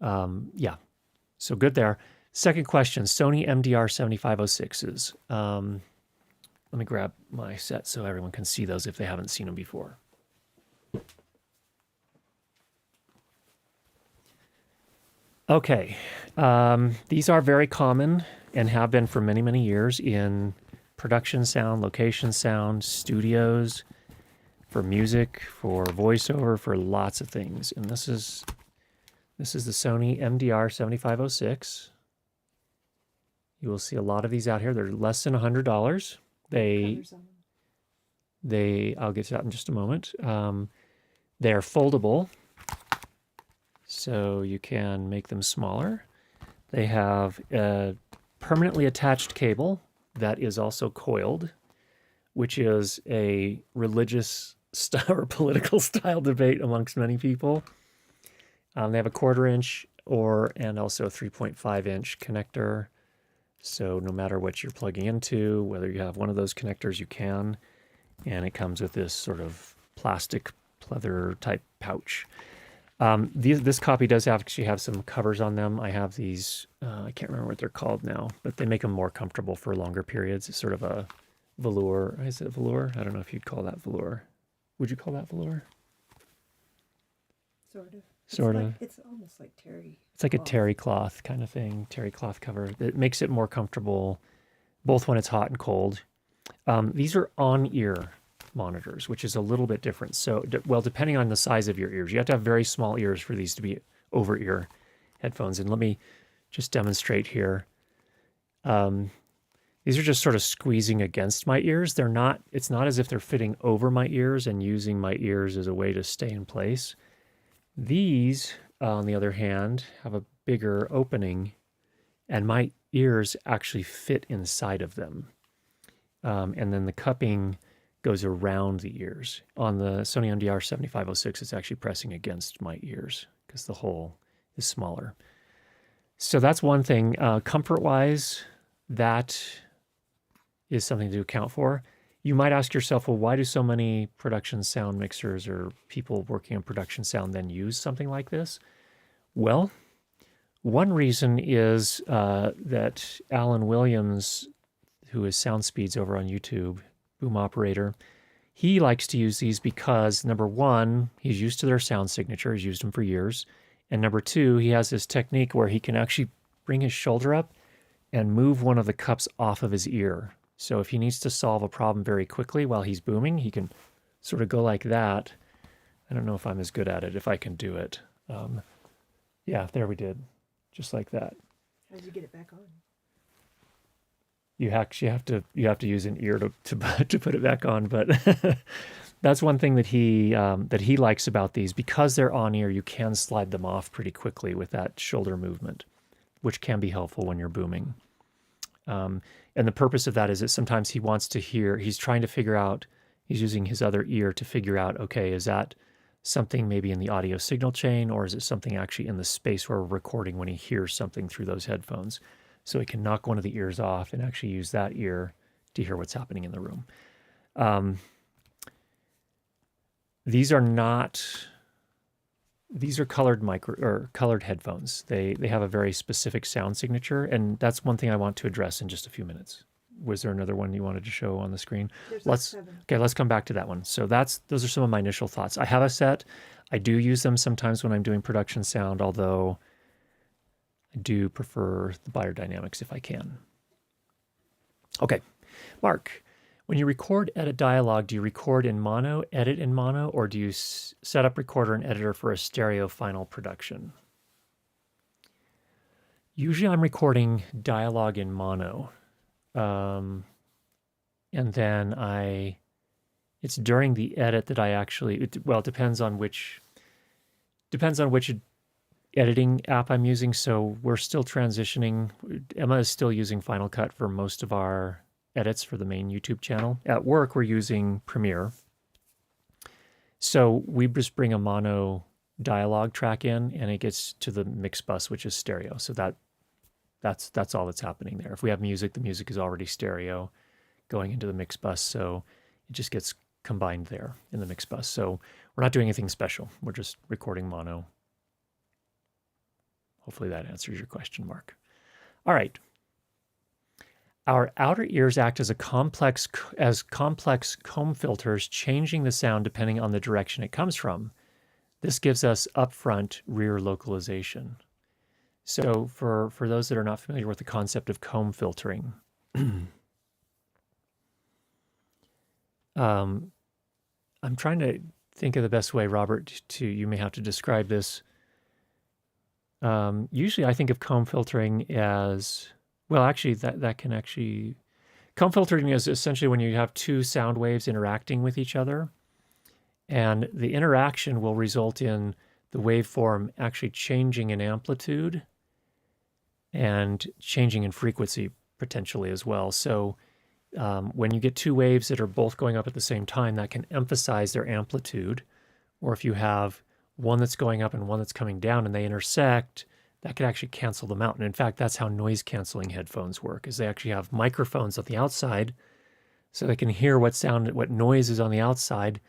so good there. Second question, Sony MDR 7506s. Let me grab my set so everyone can see those if they haven't seen them before. Okay, these are very common and have been for many, many years in production sound, location sound, studios, for music, for voiceover, for lots of things. And this is the Sony MDR 7506. You will see a lot of these out here. They're less than $100. I'll get to that in just a moment. They're foldable, so you can make them smaller. They have a permanently attached cable that is also coiled, which is a religious style or political style debate amongst many people. They have a 1/4 inch and also a 3.5 inch connector. So no matter what you're plugging into, whether you have one of those connectors, you can. And it comes with this sort of plastic pleather type pouch. This copy does actually have some covers on them. I have these, I can't remember what they're called now, but they make them more comfortable for longer periods. It's sort of a velour. Is it velour? I don't know if you'd call that velour. Would you call that velour? Sort of. It's almost like terry. It's like a terry cloth kind of thing, terry cloth cover. It makes it more comfortable, both when it's hot and cold. These are on-ear monitors, which is a little bit different. So, well, depending on the size of your ears, you have to have very small ears for these to be over-ear headphones. And let me just demonstrate here. These are just sort of squeezing against my ears. It's not as if they're fitting over my ears and using my ears as a way to stay in place. These, on the other hand, have a bigger opening, and my ears actually fit inside of them. And then the cupping goes around the ears. On the Sony MDR 7506, it's actually pressing against my ears because the hole is smaller. So that's one thing. Comfort-wise, that is something to account for. You might ask yourself, well, why do so many production sound mixers or people working on production sound then use something like this? Well, one reason is that Alan Williams, who is SoundSpeeds over on YouTube, boom operator, he likes to use these because, number one, he's used to their sound signature. He's used them for years. And number two, he has this technique where he can actually bring his shoulder up and move one of the cups off of his ear. So if he needs to solve a problem very quickly while he's booming, he can sort of go like that. I don't know if I'm as good at it, if I can do it. Yeah, there we did. Just like that. How did you get it back on? You actually have to use an ear to put it back on, but that's one thing that he likes about these. Because they're on ear, you can slide them off pretty quickly with that shoulder movement, which can be helpful when you're booming. And the purpose of that is that sometimes he wants to hear, he's trying to figure out, he's using his other ear to figure out, okay, is that something maybe in the audio signal chain, or is it something actually in the space where we're recording when he hears something through those headphones? So he can knock one of the ears off and actually use that ear to hear what's happening in the room. These are colored headphones. They have a very specific sound signature, and that's one thing I want to address in just a few minutes. Was there another one you wanted to show on the screen? Let's come back to that one. So those are some of my initial thoughts. I have a set. I do use them sometimes when I'm doing production sound, although I do prefer the Beyerdynamics if I can. Okay, Mark, when you record edit dialogue, do you record in mono, edit in mono, or do you set up recorder and editor for a stereo final production? Usually I'm recording dialogue in mono. And then it's during the edit that I actually, it depends on which editing app I'm using. So we're still transitioning. Emma is still using Final Cut for most of our edits for the main YouTube channel. At work, we're using Premiere. So we just bring a mono dialogue track in, and it gets to the mix bus, which is stereo. So that's all that's happening there. If we have music, the music is already stereo going into the mix bus, so it just gets combined there in the mix bus. So we're not doing anything special. We're just recording mono. Hopefully that answers your question, Mark. All right. Our outer ears act as complex comb filters, changing the sound depending on the direction it comes from. This gives us upfront rear localization. So for those that are not familiar with the concept of comb filtering, I'm trying to think of the best way, Robert, you may have to describe this. Usually I think of comb filtering as, well, actually comb filtering is essentially when you have two sound waves interacting with each other, and the interaction will result in the waveform actually changing in amplitude and changing in frequency potentially as well. So when you get two waves that are both going up at the same time, that can emphasize their amplitude. Or if you have one that's going up and one that's coming down and they intersect, that could actually cancel them out. And in fact, that's how noise canceling headphones work, is they actually have microphones on the outside so they can hear what noise is on the outside,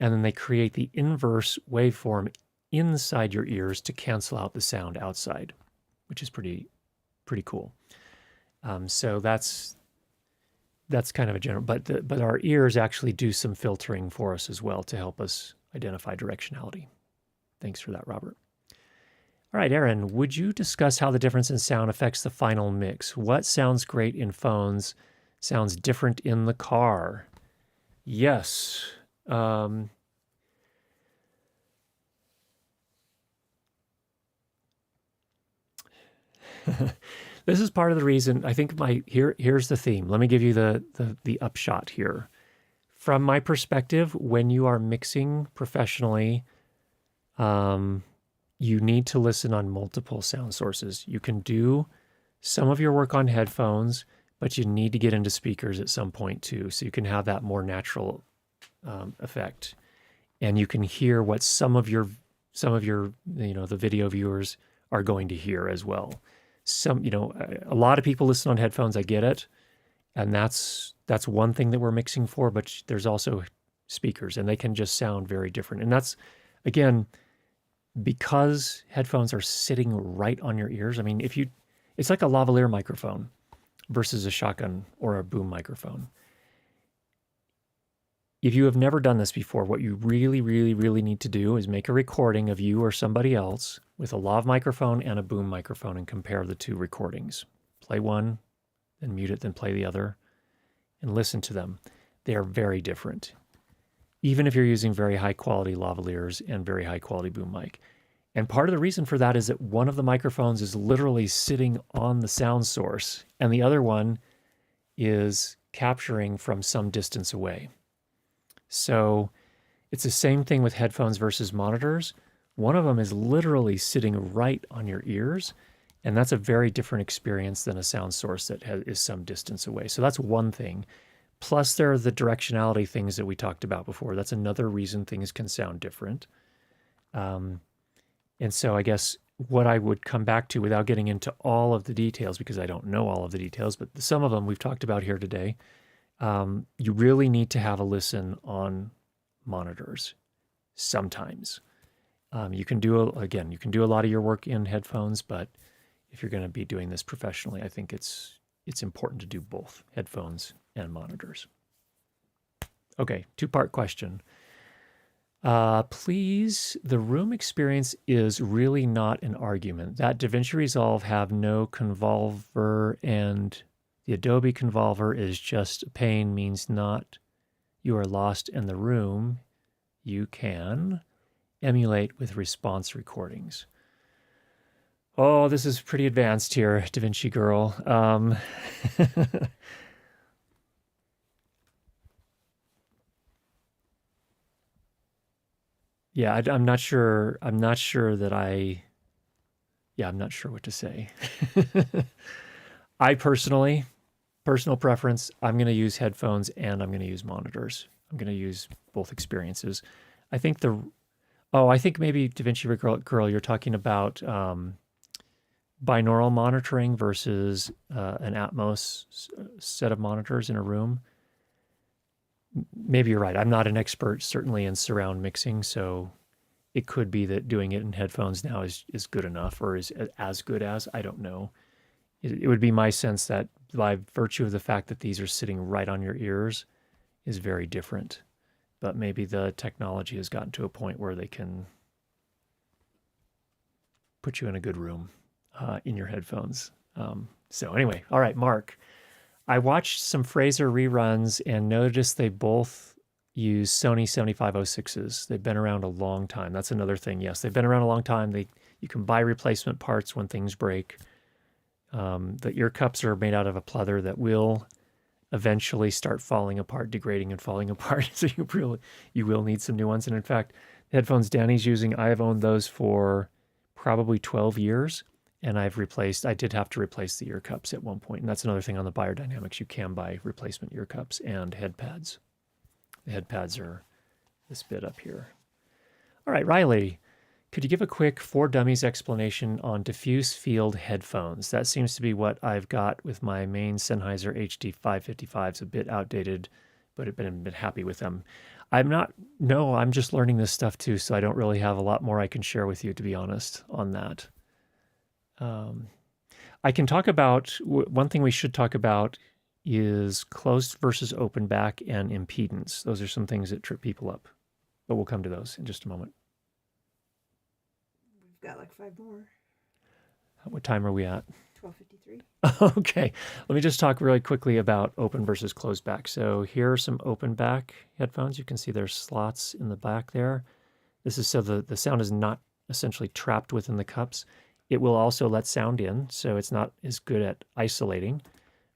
and then they create the inverse waveform inside your ears to cancel out the sound outside, which is pretty cool. So that's kind of a general, but our ears actually do some filtering for us as well to help us identify directionality. Thanks for that, Robert. All right, Aaron, would you discuss how the difference in sound affects the final mix? What sounds great in phones sounds different in the car? Yes. This is part of the reason. I think here's the theme. Let me give you the upshot here. From my perspective, when you are mixing professionally, you need to listen on multiple sound sources. You can do some of your work on headphones, but you need to get into speakers at some point too, so you can have that more natural effect, and you can hear what some of your the video viewers are going to hear as well. A lot of people listen on headphones. I get it, and that's one thing that we're mixing for. But there's also speakers, and they can just sound very different. And that's, again, because headphones are sitting right on your ears. I mean, it's like a lavalier microphone versus a shotgun or a boom microphone. If you have never done this before, what you really, really, really need to do is make a recording of you or somebody else with a lav microphone and a boom microphone and compare the two recordings. Play one, then mute it, then play the other, and listen to them. They are very different, even if you're using very high-quality lavaliers and very high-quality boom mic. And part of the reason for that is that one of the microphones is literally sitting on the sound source, and the other one is capturing from some distance away. So It's the same thing with headphones versus monitors. One of them is literally sitting right on your ears, and that's a very different experience than a sound source that is some distance away. So that's one thing. Plus, there are the directionality things that we talked about before. That's another reason things can sound different. And so I guess what I would come back to without getting into all of the details, because I don't know all of the details, but some of them we've talked about here today, you really need to have a listen on monitors sometimes. You can do a lot of your work in headphones, but if you're going to be doing this professionally, I think it's important to do both headphones and monitors. Okay, two-part question. Please, the room experience is really not an argument. That DaVinci Resolve have no convolver, and the Adobe Convolver is just a pain, means not you are lost in the room. You can emulate with response recordings. Oh, this is pretty advanced here, DaVinci Girl. Yeah, I'm not sure. I'm not sure what to say. I personal preference, I'm going to use headphones and I'm going to use monitors. I'm going to use both experiences. I think maybe DaVinci Girl, you're talking about binaural monitoring versus an Atmos set of monitors in a room. Maybe you're right. I'm not an expert, certainly, in surround mixing, so it could be that doing it in headphones now is good enough, or is as good as, I don't know. It would be my sense that by virtue of the fact that these are sitting right on your ears is very different. But maybe the technology has gotten to a point where they can put you in a good room in your headphones. So anyway, all right, Mark. I watched some Fraser reruns and noticed they both use Sony 7506s. They've been around a long time. That's another thing. Yes, they've been around a long time. You can buy replacement parts when things break. The ear cups are made out of a pleather that will eventually start falling apart, degrading and falling apart. So you will need some new ones. And in fact, the headphones Danny's using, I have owned those for probably 12 years. And I did have to replace the ear cups at one point. And that's another thing on the Beyerdynamics. You can buy replacement ear cups and head pads. The head pads are this bit up here. All right, Riley, could you give a quick for dummies explanation on diffuse field headphones? That seems to be what I've got with my main Sennheiser HD 555s, a bit outdated, but I've been happy with them. I'm just learning this stuff too, so I don't really have a lot more I can share with you, to be honest, on that. I can talk about, one thing we should talk about is closed versus open back and impedance. Those are some things that trip people up, but we'll come to those in just a moment. We've got like 5 more. What time are we at? 12:53. Okay, let me just talk really quickly about open versus closed back. So here are some open back headphones. You can see there's slots in the back there. This is so the sound is not essentially trapped within the cups. It will also let sound in, so it's not as good at isolating,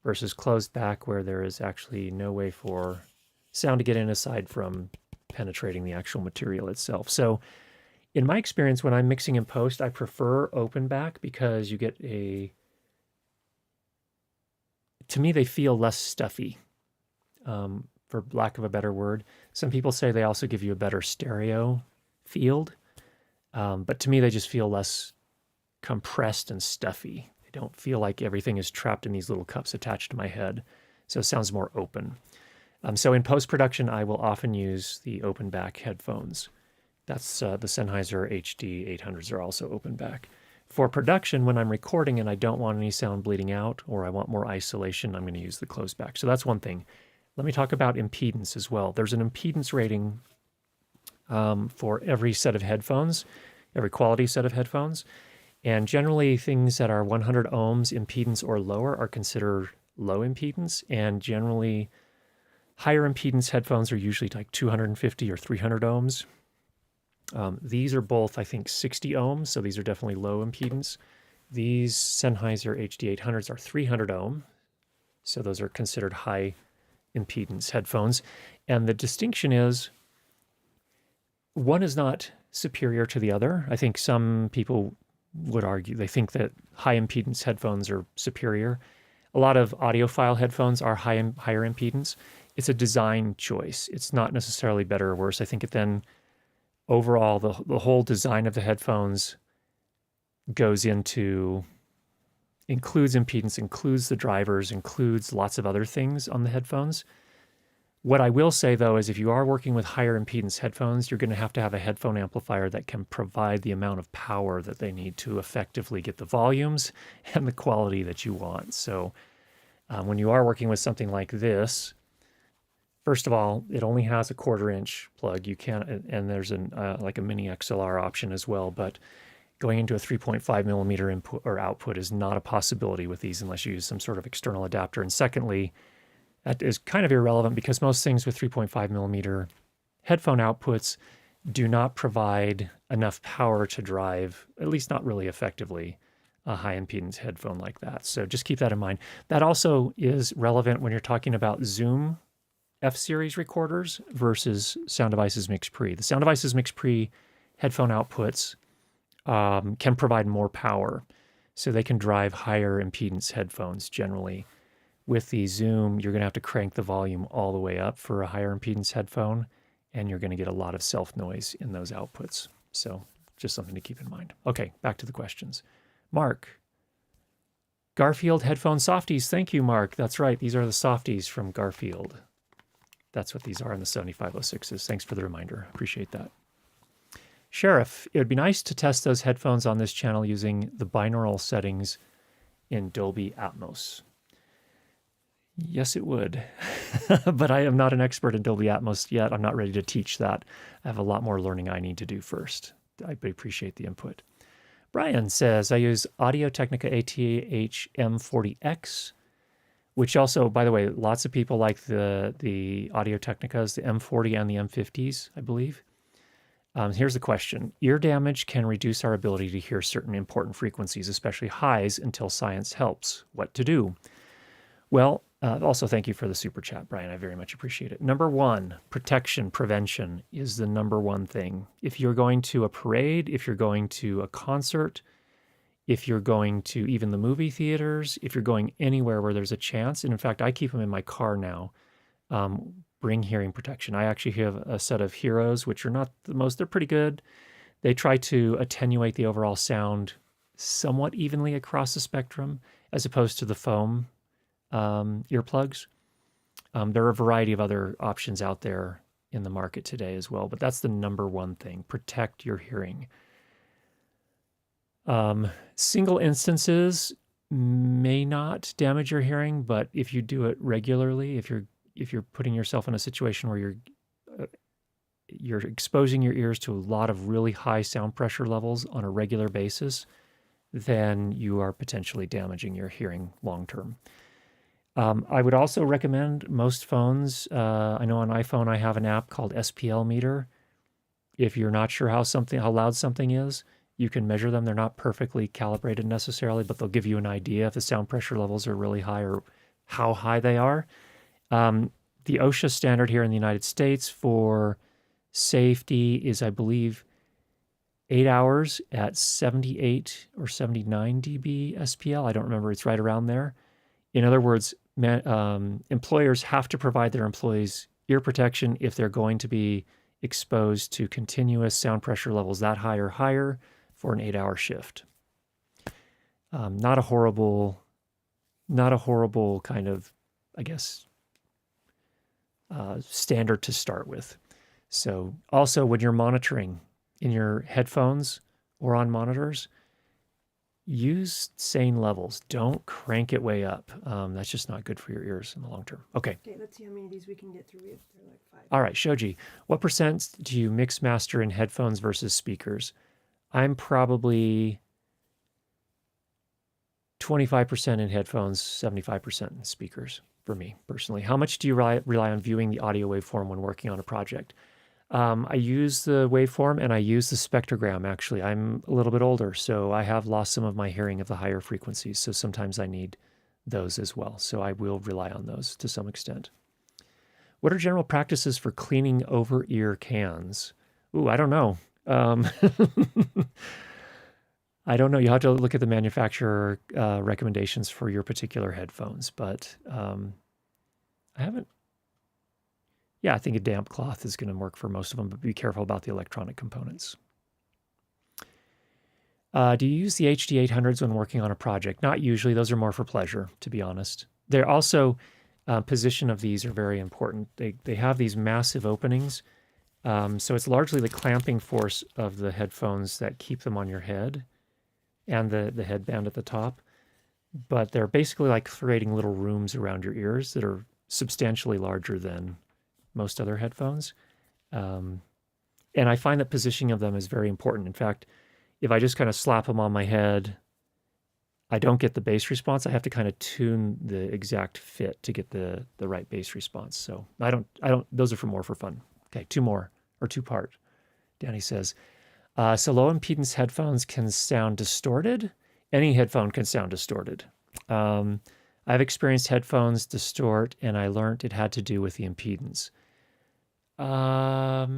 versus closed back where there is actually no way for sound to get in aside from penetrating the actual material itself. So in my experience, when I'm mixing in post, I prefer open back because you get to me, they feel less stuffy, for lack of a better word. Some people say they also give you a better stereo field, but to me, they just feel less compressed and stuffy. They don't feel like everything is trapped in these little cups attached to my head. So it sounds more open. So in post-production, I will often use the open back headphones. That's the Sennheiser HD 800s are also open back. For production, when I'm recording and I don't want any sound bleeding out or I want more isolation, I'm going to use the closed back. So that's one thing. Let me talk about impedance as well. There's an impedance rating for every set of headphones, every quality set of headphones. And generally, things that are 100 ohms impedance or lower are considered low impedance. And generally, higher impedance headphones are usually like 250 or 300 ohms. These are both, I think, 60 ohms, so these are definitely low impedance. These Sennheiser HD 800s are 300 ohm, so those are considered high impedance headphones. And the distinction is one is not superior to the other. I think some people would argue they think that high impedance headphones are superior. A lot of audiophile headphones are higher impedance. It's a design choice. It's not necessarily better or worse. I think it then overall the whole design of the headphones goes into includes impedance, includes the drivers, includes lots of other things on the headphones. What I will say, though, is if you are working with higher impedance headphones, you're going to have a headphone amplifier that can provide the amount of power that they need to effectively get the volumes and the quality that you want. So when you are working with something like this, first of all, it only has a 1/4-inch plug. You can't, and there's like a mini XLR option as well, but going into a 3.5 millimeter input or output is not a possibility with these unless you use some sort of external adapter. And secondly, that is kind of irrelevant because most things with 3.5 millimeter headphone outputs do not provide enough power to drive, at least not really effectively, a high impedance headphone like that. So just keep that in mind. That also is relevant when you're talking about Zoom F-Series recorders versus Sound Devices Mix Pre. The Sound Devices Mix Pre headphone outputs can provide more power, so they can drive higher impedance headphones generally. With the Zoom, you're going to have to crank the volume all the way up for a higher impedance headphone, and you're going to get a lot of self noise in those outputs. So just something to keep in mind. Okay, back to the questions. Mark, Garfield headphone softies. Thank you, Mark. That's right. These are the softies from Garfield. That's what these are in the 7506s. Thanks for the reminder. Appreciate that. Sheriff, it would be nice to test those headphones on this channel using the binaural settings in Dolby Atmos. Yes, it would. But I am not an expert in Dolby Atmos yet. I'm not ready to teach that. I have a lot more learning I need to do first. I appreciate the input. Brian says, I use Audio-Technica ATH M40X, which also, by the way, lots of people like the Audio-Technicas, the M40 and the M50s, I believe. Here's the question. Ear damage can reduce our ability to hear certain important frequencies, especially highs, until science helps. What to do? Well, also thank you for the super chat, Brian. I very much appreciate it. Number one, protection, prevention is the number one thing. If you're going to a parade, if you're going to a concert, if you're going to even the movie theaters, if you're going anywhere where there's a chance, and in fact, I keep them in my car now, bring hearing protection. I actually have a set of Heroes, which are not the most, they're pretty good. They try to attenuate the overall sound somewhat evenly across the spectrum, as opposed to the foam earplugs. There are a variety of other options out there in the market today as well, but that's the number one thing. Protect your hearing. Single instances may not damage your hearing, but if you do it regularly, if you're putting yourself in a situation where you're exposing your ears to a lot of really high sound pressure levels on a regular basis, then you are potentially damaging your hearing long term. I would also recommend most phones. I know on iPhone I have an app called SPL Meter. If you're not sure how loud something is, you can measure them. They're not perfectly calibrated necessarily, but they'll give you an idea if the sound pressure levels are really high or how high they are. The OSHA standard here in the United States for safety is, I believe, 8 hours at 78 or 79 dB SPL. I don't remember. It's right around there. In other words, employers have to provide their employees ear protection if they're going to be exposed to continuous sound pressure levels that high or higher for an 8-hour shift. Not a horrible kind of, I guess, standard to start with. So also when you're monitoring in your headphones or on monitors, use sane levels. Don't crank it way up. That's just not good for your ears in the long term. Okay, let's see how many of these we can get through. They're like 5. all right, Shoji, what percent do you mix master in headphones versus speakers? I'm probably 25% in headphones, 75% in speakers for me personally. How much do you rely on viewing the audio waveform when working on a project? I use the waveform and I use the spectrogram, actually. I'm a little bit older, so I have lost some of my hearing of the higher frequencies, so sometimes I need those as well. So I will rely on those to some extent. What are general practices for cleaning over-ear cans? Ooh, I don't know. Um, I don't know. You have to look at the manufacturer recommendations for your particular headphones, but I haven't. Yeah, I think a damp cloth is going to work for most of them, but be careful about the electronic components. Do you use the HD800s when working on a project? Not usually. Those are more for pleasure, to be honest. They're also position of these are very important. They have these massive openings, so it's largely the clamping force of the headphones that keep them on your head, and the headband at the top. But they're basically like creating little rooms around your ears that are substantially larger than most other headphones. And I find that positioning of them is very important. In fact, if I just kind of slap them on my head, I don't get the bass response. I have to kind of tune the exact fit to get the right bass response. So I don't, those are more for fun. Okay, two more, or two part. Danny says, so low impedance headphones can sound distorted. Any headphone can sound distorted. I've experienced headphones distort, and I learned it had to do with the impedance. I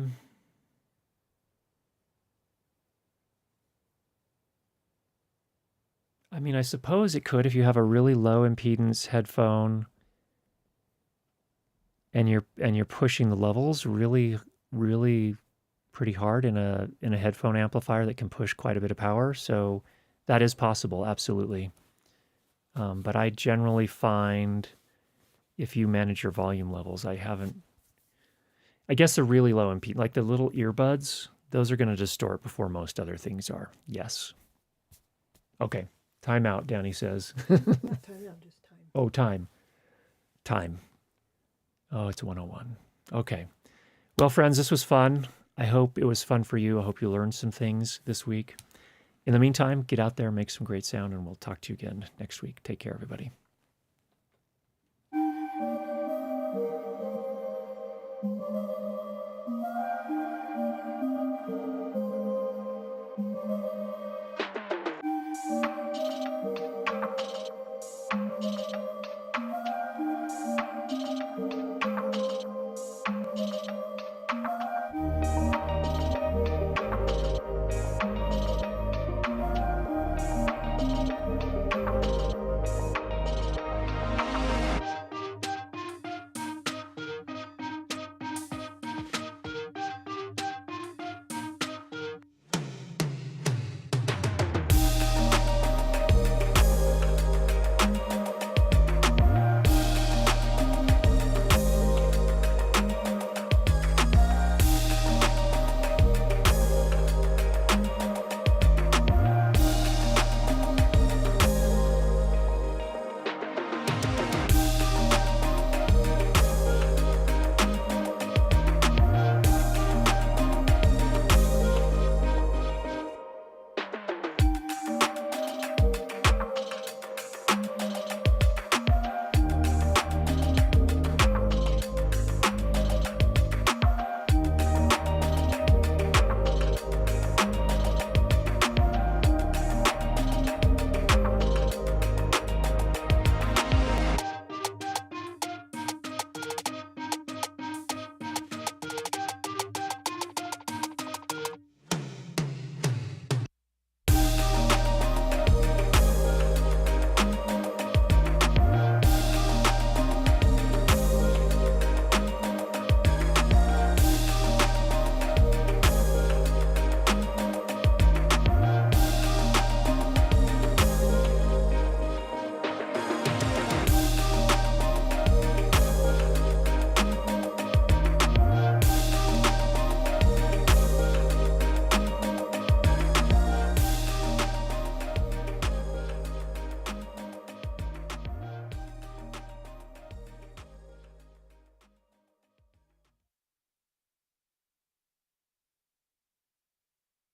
mean, I suppose it could if you have a really low impedance headphone and you're pushing the levels really, really pretty hard in a headphone amplifier that can push quite a bit of power. So that is possible, absolutely. But I generally find if you manage your volume levels, I guess the really low impedance, like the little earbuds, those are going to distort before most other things are. Yes. Okay. Time out, Danny says. Not time out, just time. Oh, time. Time. Oh, it's 101. Okay. Well, friends, this was fun. I hope it was fun for you. I hope you learned some things this week. In the meantime, get out there, make some great sound, and we'll talk to you again next week. Take care, everybody.